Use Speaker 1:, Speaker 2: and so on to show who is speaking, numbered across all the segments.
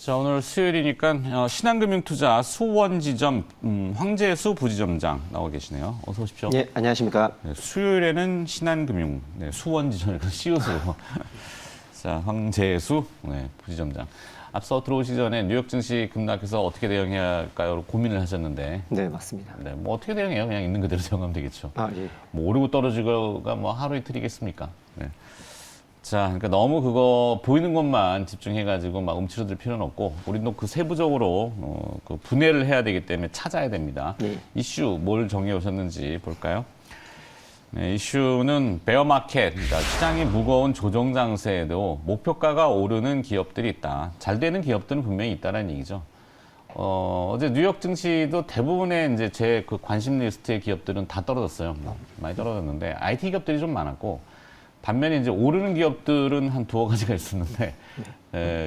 Speaker 1: 자, 오늘 수요일이니까 신한금융투자 수원지점 황재수 부지점장 나와 계시네요. 어서 오십시오.
Speaker 2: 예, 안녕하십니까.
Speaker 1: 네, 수요일에는 신한금융, 수원지점이니까 시우수. 자, 황재수 부지점장. 앞서 들어오시기 전에 뉴욕 증시 급락해서 어떻게 대응해야 할까요? 고민을 하셨는데.
Speaker 2: 네, 맞습니다.
Speaker 1: 네, 뭐 어떻게 대응해요? 그냥 있는 그대로 대응하면 되겠죠.
Speaker 2: 아, 예.
Speaker 1: 뭐 오르고 떨어지고가 뭐 하루 이틀이겠습니까? 네. 자, 그러니까 너무 그거 보이는 것만 집중해가지고 막 움츠러들 필요는 없고, 우리도 그 세부적으로 그 분해를 해야 되기 때문에 찾아야 됩니다.
Speaker 2: 네.
Speaker 1: 이슈 뭘 정해 오셨는지 볼까요? 네, 이슈는 베어마켓, 그러니까 시장이 무거운 조정 장세에도 목표가가 오르는 기업들이 있다. 잘 되는 기업들은 분명히 있다는 얘기죠. 어제 뉴욕 증시도 대부분의 이제 제 그 관심 리스트의 기업들은 다 떨어졌어요. 많이 떨어졌는데 IT 기업들이 좀 많았고. 반면에 이제 오르는 기업들은 한 두어 가지가 있었는데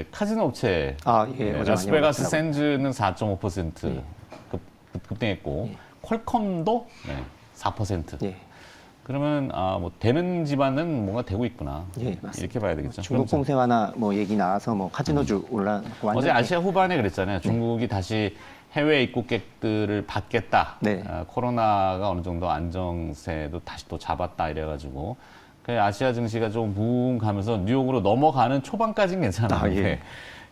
Speaker 1: 카지노 업체 라스베가스 샌즈는 4.5% 급등했고 퀄컴도 4%.
Speaker 2: 예.
Speaker 1: 그러면 뭐 되는 집안은 뭔가 되고 있구나.
Speaker 2: 예, 맞습니다.
Speaker 1: 이렇게 봐야 되겠죠.
Speaker 2: 중국 공세화나 뭐 얘기 나와서 뭐 카지노주 올라가고
Speaker 1: 어제 아시아 후반에 그랬잖아요. 중국이 다시 해외 입국객들을 받겠다.
Speaker 2: 네.
Speaker 1: 코로나가 어느 정도 안정세도 다시 또 잡았다 이래가지고. 아시아 증시가 좀 붕 가면서 뉴욕으로 넘어가는 초반까지는 괜찮았는데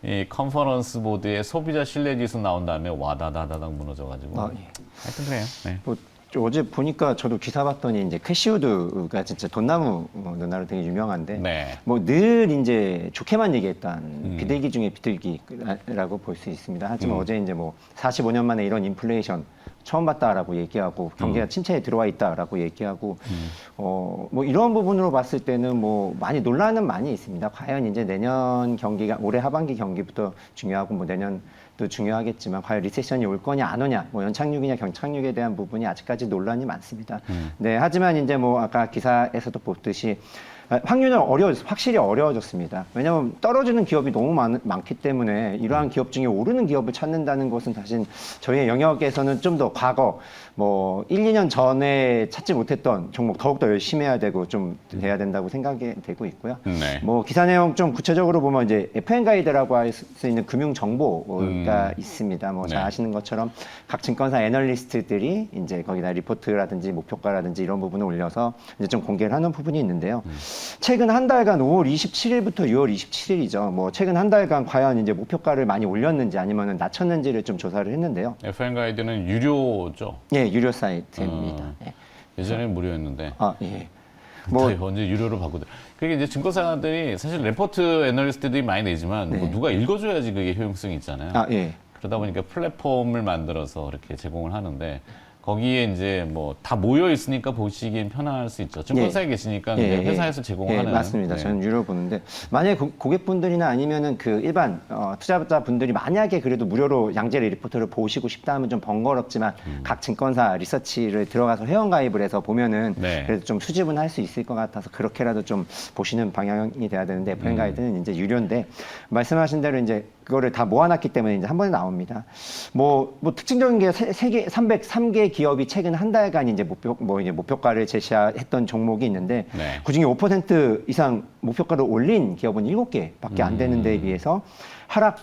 Speaker 1: 이 컨퍼런스 보드에 소비자 신뢰 지수 나온 다음에 와다다다닥 무너져가지고 하여튼 그래요. 네.
Speaker 2: 뭐 어제 보니까 저도 기사 봤더니 이제 캐시우드가 진짜 돈나무 누나로 되게 유명한데 뭐 늘 이제 좋게만 얘기했던 비둘기 중에 비둘기라고 볼 수 있습니다. 하지만 어제 이제 뭐 45년 만에 이런 인플레이션 처음 봤다라고 얘기하고 경기가 침체에 들어와 있다라고 얘기하고 뭐 이런 부분으로 봤을 때는 뭐 많이 논란은 많이 있습니다. 과연 이제 내년 경기가 올해 하반기 경기부터 중요하고 뭐 내년도 중요하겠지만 과연 리세션이 올 거냐 안 오냐 뭐 연착륙이냐 경착륙에 대한 부분이 아직까지 논란이 많습니다. 네, 하지만 이제 뭐 아까 기사에서도 보듯이 확률은 확실히 어려워졌습니다. 왜냐하면 떨어지는 기업이 너무 많기 때문에 이러한 기업 중에 오르는 기업을 찾는다는 것은 사실 저희의 영역에서는 좀 더 과거 뭐 1, 2년 전에 찾지 못했던 종목 더욱더 열심히 해야 되고 좀 돼야 된다고 생각이 되고 있고요.
Speaker 1: 네.
Speaker 2: 뭐 기사 내용 좀 구체적으로 보면 이제 FN 가이드라고 할 수 있는 금융 정보가 있습니다. 뭐 잘 아시는 것처럼 각 증권사 애널리스트들이 이제 거기다 리포트라든지 목표가라든지 이런 부분을 올려서 이제 좀 공개를 하는 부분이 있는데요. 최근 한 달간 5월 27일부터 6월 27일이죠. 뭐 최근 한 달간 과연 이제 목표가를 많이 올렸는지 아니면은 낮췄는지를 좀 조사를 했는데요.
Speaker 1: FN 가이드는 유료죠?
Speaker 2: 예, 유료 사이트입니다.
Speaker 1: 예전에는 무료였는데.
Speaker 2: 예.
Speaker 1: 뭐 언제 유료로 바꾸더. 그게 이제 증권사들이 사실 레포트 애널리스트들이 많이 내지만 뭐 누가 읽어줘야지 그게 효용성이 있잖아요.
Speaker 2: 예.
Speaker 1: 그러다 보니까 플랫폼을 만들어서 이렇게 제공을 하는데 거기에 이제 뭐 다 모여 있으니까 보시기엔 편할 수 있죠. 증권사에 계시니까 회사에서 제공하는.
Speaker 2: 맞습니다. 저는 유료 보는데 만약에 고객분들이나 아니면은 그 일반 투자자 분들이 만약에 그래도 무료로 양질의 리포트를 보시고 싶다 하면 좀 번거롭지만 각 증권사 리서치를 들어가서 회원 가입을 해서 보면은 그래도 좀 수집은 할 수 있을 것 같아서 그렇게라도 좀 보시는 방향이 돼야 되는데 FN 가이드는 이제 유료인데 말씀하신 대로 이제 그거를 다 모아놨기 때문에 이제 한 번에 나옵니다. 뭐 특징적인 게 303개 기업이 최근 한 달간 이제 목표가를 제시했던 종목이 있는데 그중에 5% 이상 목표가를 올린 기업은 7개밖에 안 되는 데에 비해서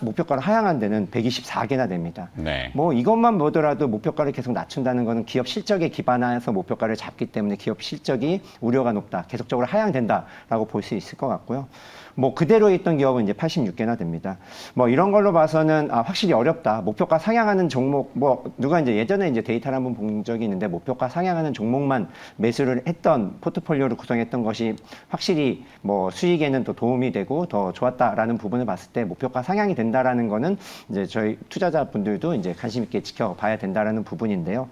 Speaker 2: 목표가를 하향한 데는 124개나 됩니다. 뭐 이것만 보더라도 목표가를 계속 낮춘다는 것은 기업 실적에 기반해서 목표가를 잡기 때문에 기업 실적이 우려가 높다, 계속적으로 하향된다라고 볼 수 있을 것 같고요. 뭐 그대로 있던 기업은 이제 86개나 됩니다. 뭐 이런 걸로 봐서는 확실히 어렵다. 목표가 상향하는 종목 뭐 누가 이제 예전에 이제 데이터를 한번 본 적이 있는데 목표가 상향하는 종목만 매수를 했던 포트폴리오를 구성했던 것이 확실히 뭐 수익에는 더 도움이 되고 더 좋았다라는 부분을 봤을 때 목표가 상향이 된다라는 거는 이제 저희 투자자분들도 이제 관심 있게 지켜봐야 된다라는 부분인데요.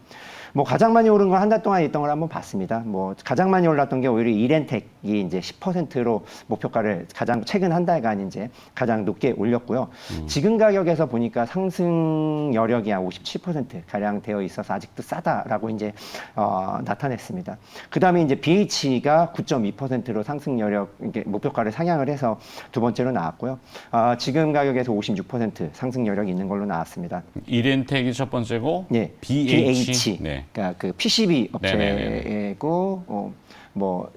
Speaker 2: 뭐 가장 많이 오른 건 한 달 동안 있던 걸 한번 봤습니다. 뭐 가장 많이 올랐던 게 오히려 이렌텍이 이제 10%로 목표가를 가장 최근 한 달간 이제 가장 높게 올렸고요. 지금 가격에서 보니까 상승 여력이 한 57% 가량 되어 있어서 아직도 싸다라고 이제 나타냈습니다. 그다음에 이제 BH가 9.2%로 상승 여력 이게 목표가를 상향을 해서 두 번째로 나왔고요. 지금 가격에서 56% 상승 여력이 있는 걸로 나왔습니다.
Speaker 1: 이렌텍이 첫 번째고
Speaker 2: BH. 그러니까 그 PCB 업체고 뭐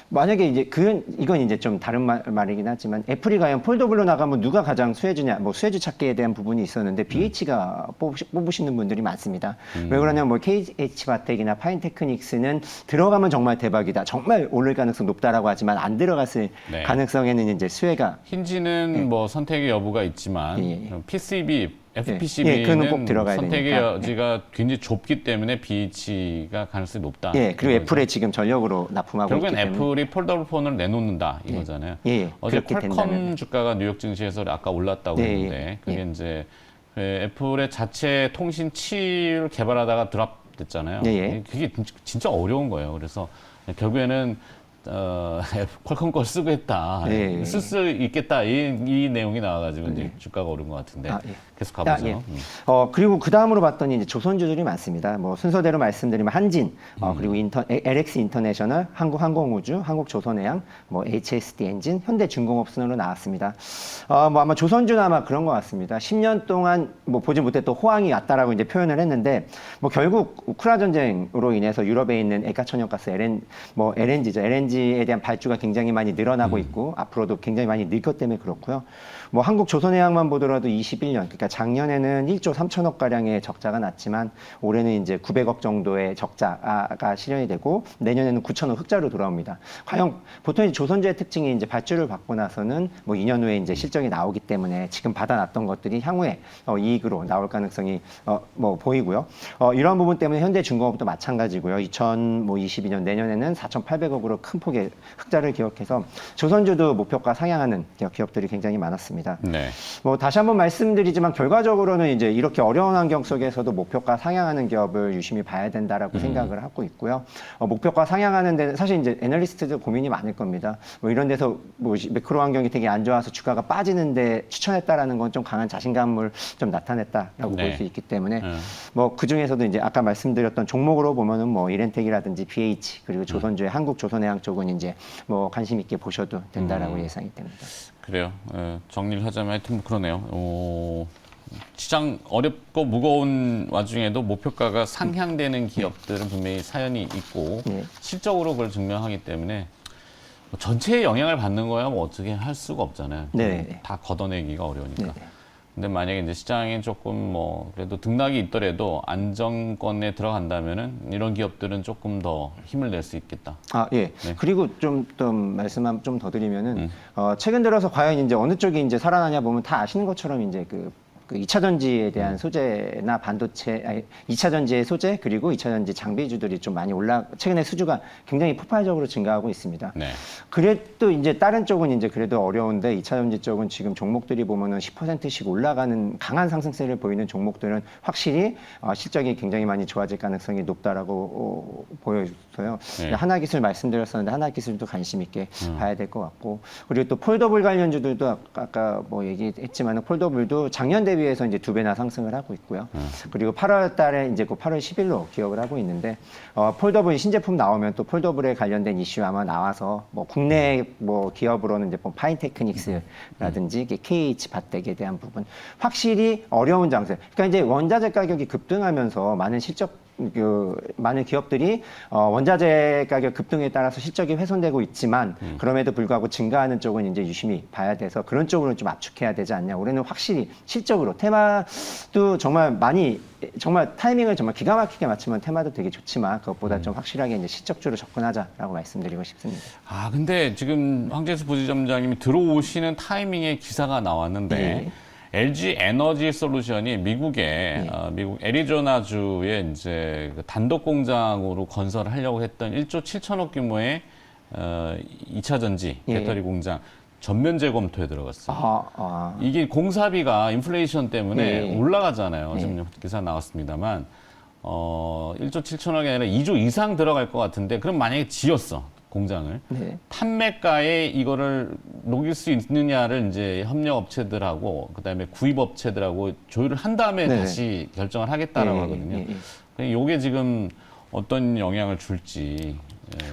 Speaker 2: 만약에 이제 이건 이제 좀 다른 말이긴 하지만 애플이 과연 폴더블로 나가면 누가 가장 수혜주냐, 뭐 수혜주 찾기에 대한 부분이 있었는데 BH가 뽑으시는 분들이 많습니다. 왜 그러냐면 뭐 KH바텍이나 파인테크닉스는 들어가면 정말 대박이다, 정말 오를 가능성 높다라고 하지만 안 들어갔을
Speaker 1: 네.
Speaker 2: 가능성에는 이제 수혜가
Speaker 1: 힌지는 뭐 선택의 여부가 있지만 PCB, FPCB는
Speaker 2: 그거는 꼭 들어가야
Speaker 1: 선택의
Speaker 2: 되니까.
Speaker 1: 여지가 굉장히 좁기 때문에 BH가 가능성이 높다.
Speaker 2: 예, 그리고
Speaker 1: 이거죠.
Speaker 2: 애플에 지금 전력으로 납품하고 있기
Speaker 1: 결국엔
Speaker 2: 때문에
Speaker 1: 애플이 폴더블 폰을 내놓는다 이거잖아요.
Speaker 2: 예,
Speaker 1: 어제
Speaker 2: 그렇게
Speaker 1: 퀄컴
Speaker 2: 된다면.
Speaker 1: 주가가 뉴욕 증시에서 아까 올랐다고
Speaker 2: 네,
Speaker 1: 했는데 그게
Speaker 2: 예.
Speaker 1: 이제 애플의 자체 통신 칩을 개발하다가 드랍됐잖아요.
Speaker 2: 예, 예.
Speaker 1: 그게 진짜 어려운 거예요. 그래서 결국에는 퀄컴 걸 쓰고 했다.
Speaker 2: 예, 예.
Speaker 1: 쓸 수 있겠다. 이 내용이 나와가지고 이제 주가가 오른 것 같은데
Speaker 2: 아, 예.
Speaker 1: 계속 가보죠.
Speaker 2: 예. 그리고 그 다음으로 봤더니 이제 조선주들이 많습니다. 뭐 순서대로 말씀드리면 한진, 그리고 LX 인터내셔널, 한국항공우주, 한국조선해양, 뭐 HSD 엔진, 현대중공업 순으로 나왔습니다. 뭐 아마 조선주는 아마 그런 것 같습니다. 10년 동안 뭐 보지 못했던 호황이 왔다라고 이제 표현을 했는데 뭐 결국 우크라 전쟁으로 인해서 유럽에 있는 액화천연가스 LNG죠. LNG에 대한 발주가 굉장히 많이 늘어나고 있고 앞으로도 굉장히 많이 늘 것 때문에 그렇고요. 뭐 한국조선해양만 보더라도 21년, 그러니까 작년에는 1조 3천억 가량의 적자가 났지만 올해는 이제 900억 정도의 적자가 실현이 되고 내년에는 9천억 흑자로 돌아옵니다. 과연 보통 이제 조선주의 특징이 이제 발주를 받고 나서는 뭐 2년 후에 이제 실적이 나오기 때문에 지금 받아놨던 것들이 향후에 이익으로 나올 가능성이 뭐 보이고요. 이런 부분 때문에 현대중공업도 마찬가지고요. 2022년 내년에는 4,800억으로 큰 폭의 흑자를 기록해서 조선주도 목표가 상향하는 기업들이 굉장히 많았습니다.
Speaker 1: 네.
Speaker 2: 뭐 다시 한번 말씀드리지만 결과적으로는 이제 이렇게 어려운 환경 속에서도 목표가 상향하는 기업을 유심히 봐야 된다라고 생각을 하고 있고요. 목표가 상향하는 데는 사실 이제 애널리스트들 고민이 많을 겁니다. 뭐 이런 데서 뭐 매크로 환경이 되게 안 좋아서 주가가 빠지는데 추천했다라는 건 좀 강한 자신감을 좀 나타냈다라고
Speaker 1: 네.
Speaker 2: 볼 수 있기 때문에 뭐 그 중에서도 이제 아까 말씀드렸던 종목으로 보면은 뭐 이렌텍이라든지 BH 그리고 조선주의 한국조선해양 쪽은 이제 뭐 관심 있게 보셔도 된다라고 예상이 됩니다.
Speaker 1: 그래요. 정리를 하자면 하여튼 뭐 그러네요. 시장 어렵고 무거운 와중에도 목표가가 상향되는 기업들은 분명히 사연이 있고 실적으로 그걸 증명하기 때문에 뭐 전체에 영향을 받는 거야 뭐 어떻게 할 수가 없잖아요.
Speaker 2: 네.
Speaker 1: 다 걷어내기가 어려우니까.
Speaker 2: 네.
Speaker 1: 근데 만약에 이제 시장이 조금 뭐 그래도 등락이 있더라도 안정권에 들어간다면은 이런 기업들은 조금 더 힘을 낼 수 있겠다.
Speaker 2: 예.
Speaker 1: 네.
Speaker 2: 그리고 좀 말씀 좀 더 드리면은, 최근 들어서 과연 이제 어느 쪽이 이제 살아나냐 보면 다 아시는 것처럼 이제 그 2차 전지에 대한 소재나 반도체, 2차 전지의 소재 그리고 2차 전지 장비주들이 좀 많이 최근에 수주가 굉장히 폭발적으로 증가하고 있습니다.
Speaker 1: 네.
Speaker 2: 그래도 이제 다른 쪽은 이제 그래도 어려운데 2차 전지 쪽은 지금 종목들이 보면은 10%씩 올라가는 강한 상승세를 보이는 종목들은 확실히 실적이 굉장히 많이 좋아질 가능성이 높다라고 보여서요.
Speaker 1: 네.
Speaker 2: 하나기술 말씀드렸었는데 하나기술도 관심 있게 봐야 될 것 같고 그리고 또 폴더블 관련주들도 아까 뭐 얘기했지만은 폴더블도 작년 대비해서 이제 2배나 상승을 하고 있고요. 그리고 8월 달에 이제 곧 8월 10일로 기억을 하고 있는데 폴더블 신제품 나오면 또 폴더블에 관련된 이슈 아마 나와서 뭐 국내 뭐 기업으로는 이제 뭐 파인테크닉스라든지 KH 바텍에 대한 부분 확실히 어려운 장세. 그러니까 이제 원자재 가격이 급등하면서 많은 기업들이 원자재 가격 급등에 따라서 실적이 훼손되고 있지만 그럼에도 불구하고 증가하는 쪽은 이제 유심히 봐야 돼서 그런 쪽으로 좀 압축해야 되지 않냐. 올해는 확실히 실적으로 테마도 정말 타이밍을 정말 기가 막히게 맞추면 테마도 되게 좋지만 그것보다 좀 확실하게 이제 실적주로 접근하자라고 말씀드리고 싶습니다.
Speaker 1: 근데 지금 황재수 부지점장님이 들어오시는 타이밍에 기사가 나왔는데
Speaker 2: 네.
Speaker 1: LG 에너지 솔루션이 미국 애리조나주에 이제 그 단독 공장으로 건설을 하려고 했던 1조 7천억 규모의 2차 전지 배터리 공장 전면 재검토에 들어갔어요. 이게 공사비가 인플레이션 때문에 올라가잖아요. 지금 기사 나왔습니다만 1조 7천억이 아니라 2조 이상 들어갈 것 같은데 그럼 만약에 지었어. 공장을 판매가에 이거를 녹일 수 있느냐를 이제 협력업체들하고 그다음에 구입업체들하고 조율을 한 다음에 다시 결정을 하겠다라고 하거든요. 이게 지금 어떤 영향을 줄지.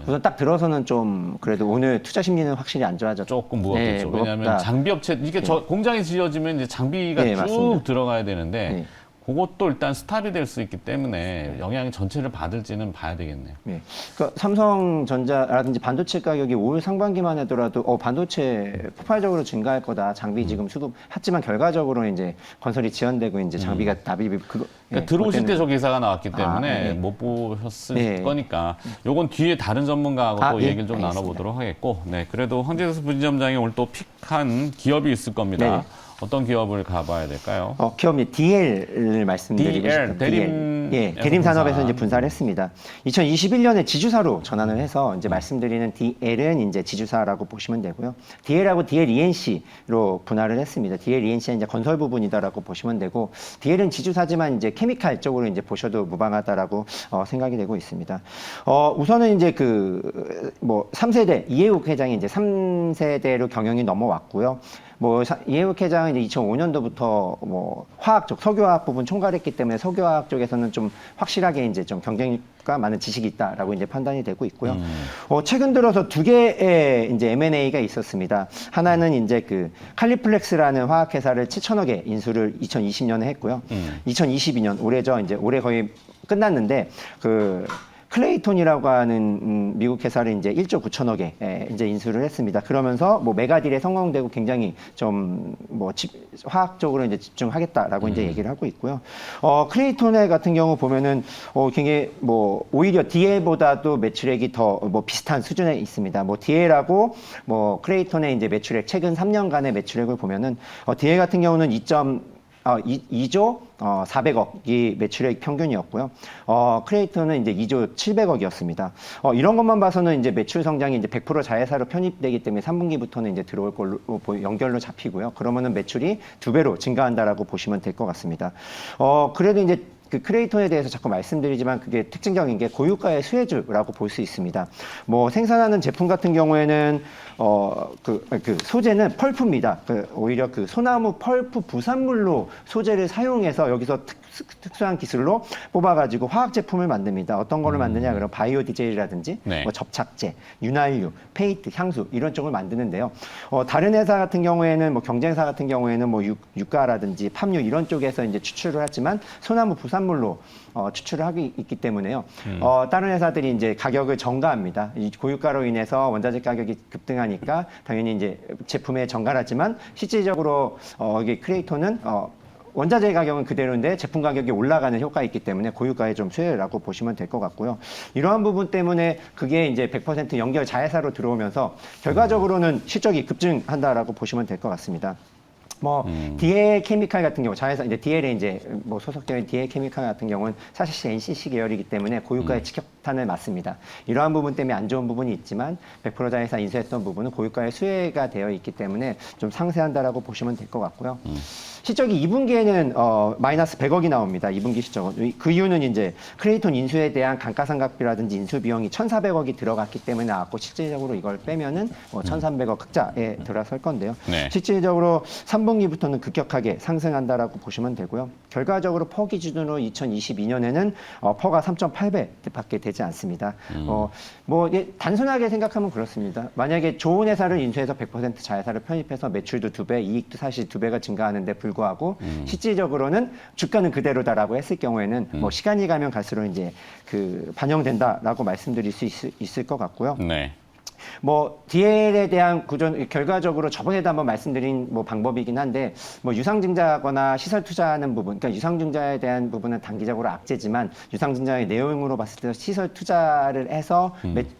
Speaker 2: 우선 딱 들어서는 좀 그래도 오늘 투자 심리는 확실히 안 좋아졌죠.
Speaker 1: 조금 무겁겠죠. 왜냐하면 장비업체 이게 공장이 지어지면 이제 장비가 쭉
Speaker 2: 맞습니다.
Speaker 1: 들어가야 되는데 그것도 일단 스탑이 될 수 있기 때문에 영향이 전체를 받을지는 봐야 되겠네요.
Speaker 2: 네. 그러니까 삼성전자라든지 반도체 가격이 올 상반기만 하더라도 반도체 폭발적으로 증가할 거다. 장비 지금 수급했지만 결과적으로 이제 건설이 지연되고 이제 장비가 납입이 그거
Speaker 1: 그러니까 들어오실 때 저 기사가 나왔기 때문에
Speaker 2: 네.
Speaker 1: 못 보셨을
Speaker 2: 네.
Speaker 1: 거니까 요건 뒤에 다른 전문가하고 또
Speaker 2: 예.
Speaker 1: 얘기를 좀
Speaker 2: 알겠습니다.
Speaker 1: 나눠보도록 하겠고, 네, 그래도 황재수 부지점장이 오늘 또 픽한 기업이 있을 겁니다.
Speaker 2: 네.
Speaker 1: 어떤 기업을 가봐야 될까요?
Speaker 2: 기업이 DL을 말씀드리고
Speaker 1: DL,
Speaker 2: 싶습니다.
Speaker 1: 대림
Speaker 2: 예, 대림 산업에서
Speaker 1: 분사.
Speaker 2: 이제 분사를 했습니다. 2021년에 지주사로 전환을 해서 이제 말씀드리는 DL은 이제 지주사라고 보시면 되고요. DL하고 DLENC로 분할을 했습니다. DLENC는 이제 건설 부분이다라고 보시면 되고, DL은 지주사지만 이제 케미칼 쪽으로 이제 보셔도 무방하다라고 생각이 되고 있습니다. 우선은 이제 뭐 3세대 이해욱 회장이 이제 3세대로 경영이 넘어왔고요. 뭐 이해욱 회장은 이제 2005년도부터 뭐 화학 쪽 석유화학 부분 총괄했기 때문에 석유화학 쪽에서는 좀 확실하게 이제 좀 경쟁력과 많은 지식이 있다라고 이제 판단이 되고 있고요. 최근 들어서 두 개의 이제 M&A가 있었습니다. 하나는 이제 칼리플렉스라는 화학회사를 7천억에 인수를 2020년에 했고요. 2022년 올해 거의 끝났는데 클레이톤이라고 하는 미국 회사를 이제 1조 9천억에 이제 인수를 했습니다. 그러면서 뭐 메가딜에 성공되고 굉장히 좀 뭐 화학적으로 이제 집중하겠다라고 이제 얘기를 하고 있고요. 클레이톤 같은 경우 보면은 굉장히 뭐 오히려 DL보다도 매출액이 더 뭐 비슷한 수준에 있습니다. 뭐 DL하고 뭐 클레이톤의 이제 매출액 최근 3년간의 매출액을 보면은 DL 같은 경우는 2조 400억이 매출액 평균이었고요. 크레이톤은 이제 2조 700억이었습니다. 이런 것만 봐서는 이제 매출 성장이 이제 100% 자회사로 편입되기 때문에 3분기부터는 이제 들어올 걸로 연결로 잡히고요. 그러면은 매출이 2배로 증가한다라고 보시면 될 것 같습니다. 그래도 이제 크레이톤에 대해서 자꾸 말씀드리지만 그게 특징적인 게 고유가의 수혜주라고 볼 수 있습니다. 뭐 생산하는 제품 같은 경우에는 소재는 펄프입니다. 오히려 소나무 펄프 부산물로 소재를 사용해서 여기서 특수한 기술로 뽑아가지고 화학 제품을 만듭니다. 어떤 거를 만드냐 그러면 바이오 디젤이라든지
Speaker 1: 네.
Speaker 2: 뭐 접착제, 윤활유, 페인트, 향수 이런 쪽을 만드는데요. 다른 회사 같은 경우에는 뭐 경쟁사 같은 경우에는 뭐 유가라든지 팜유 이런 쪽에서 이제 추출을 하지만 소나무 부산물로 추출을 하고 있기 때문에요. 다른 회사들이 이제 가격을 정가합니다. 이 고유가로 인해서 원자재 가격이 급등하니까 당연히 이제 제품에 정가하지만 실질적으로 이게 크레이톤은 원자재 가격은 그대로인데 제품 가격이 올라가는 효과가 있기 때문에 고유가의 좀 수혜라고 보시면 될 것 같고요. 이러한 부분 때문에 그게 이제 100% 연결 자회사로 들어오면서 결과적으로는 실적이 급증한다라고 보시면 될 것 같습니다. 뭐 DL 케미칼 같은 경우 자회사 이제 DL에 이제 뭐 소속되어 있는 DL 케미칼 같은 경우는 사실 NCC 계열이기 때문에 고유가의 직격탄을 맞습니다. 이러한 부분 때문에 안 좋은 부분이 있지만 100% 자회사 인수했던 부분은 고유가의 수혜가 되어 있기 때문에 좀 상쇄한다라고 보시면 될 것 같고요. 실적이 2분기에는 마이너스 100억이 나옵니다. 2분기 실적은. 그 이유는 이제 크레이톤 인수에 대한 감가상각비라든지 인수 비용이 1,400억이 들어갔기 때문에 나왔고 실질적으로 이걸 빼면은 1,300억 흑자에 들어설 건데요.
Speaker 1: 네.
Speaker 2: 실질적으로 3분기부터는 급격하게 상승한다라고 보시면 되고요. 결과적으로 퍼 기준으로 2022년에는 퍼가 3.8배밖에 되지 않습니다. 단순하게 생각하면 그렇습니다. 만약에 좋은 회사를 인수해서 100% 자회사를 편입해서 매출도 2배, 이익도 사실 2배가 증가하는데 불구하고 실질적으로는 주가는 그대로다라고 했을 경우에는 뭐 시간이 가면 갈수록 이제 반영된다라고 말씀드릴 수 있을 것 같고요.
Speaker 1: 네.
Speaker 2: 뭐 DL에 대한 구조 결과적으로 저번에도 한번 말씀드린 뭐 방법이긴 한데 뭐 유상증자거나 시설 투자하는 부분, 그러니까 유상증자에 대한 부분은 단기적으로 악재지만 유상증자의 내용으로 봤을 때 시설 투자를 해서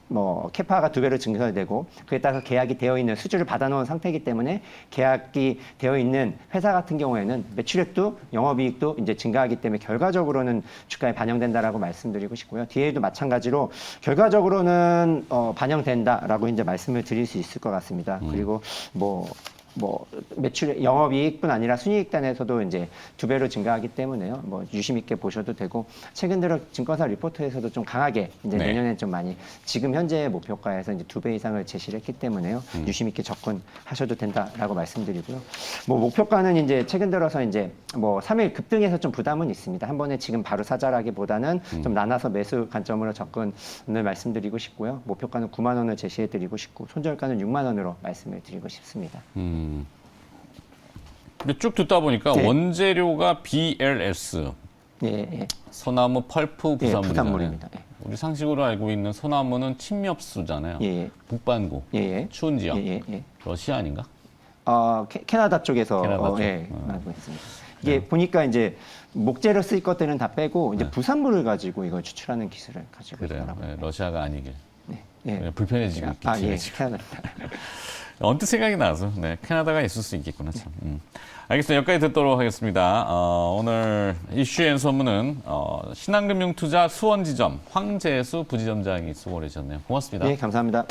Speaker 2: 뭐 캐파가 2배로 증가되고 그에 따라서 계약이 되어 있는 수주를 받아놓은 상태이기 때문에 계약이 되어 있는 회사 같은 경우에는 매출액도 영업이익도 이제 증가하기 때문에 결과적으로는 주가에 반영된다라고 말씀드리고 싶고요. DL도 마찬가지로 결과적으로는 반영된다라고 이제 말씀을 드릴 수 있을 것 같습니다. 그리고 뭐 매출 영업이익뿐 아니라 순이익단에서도 이제 2배로 증가하기 때문에요. 뭐 유심 있게 보셔도 되고 최근 들어 증권사 리포트에서도 좀 강하게 이제
Speaker 1: 네.
Speaker 2: 내년에 좀 많이 지금 현재 목표가에서 이제 2배 이상을 제시를 했기 때문에요. 유심 있게 접근하셔도 된다라고 말씀드리고요. 뭐 목표가는 이제 최근 들어서 이제 뭐 3일 급등해서 좀 부담은 있습니다. 한 번에 지금 바로 사자라기보다는 좀 나눠서 매수 관점으로 접근을 말씀드리고 싶고요. 목표가는 9만 원을 제시해 드리고 싶고 손절가는 6만 원으로 말씀을 드리고 싶습니다.
Speaker 1: 근데 쭉 듣다 보니까
Speaker 2: 네.
Speaker 1: 원재료가 BLS,
Speaker 2: 예, 예.
Speaker 1: 소나무 펄프
Speaker 2: 예,
Speaker 1: 부산물이잖아요.
Speaker 2: 부산물입니다. 예.
Speaker 1: 우리 상식으로 알고 있는 소나무는 침엽수잖아요.
Speaker 2: 예, 예.
Speaker 1: 북반구,
Speaker 2: 예, 예.
Speaker 1: 추운 지역,
Speaker 2: 예, 예, 예.
Speaker 1: 러시아 아닌가?
Speaker 2: 캐나다 쪽에서
Speaker 1: 캐나다 쪽.
Speaker 2: 예, 알고 있습니다. 이게 보니까 이제 목재로 쓸 것들은 다 빼고 이제 부산물을 가지고 이걸 추출하는 기술을 가지고
Speaker 1: 그래요.
Speaker 2: 있더라고요.
Speaker 1: 네, 러시아가 아니길.
Speaker 2: 네. 예.
Speaker 1: 네, 불편해지고 있기
Speaker 2: 예,
Speaker 1: 지금.
Speaker 2: 캐나다.
Speaker 1: 언뜻 생각이 나서 네, 캐나다가 있을 수 있겠구나 참. 알겠습니다. 여기까지 듣도록 하겠습니다. 오늘 이슈앤 소문은 신한금융투자 수원지점 황재수 부지점장이 수고를 해주셨네요. 고맙습니다.
Speaker 2: 예, 감사합니다.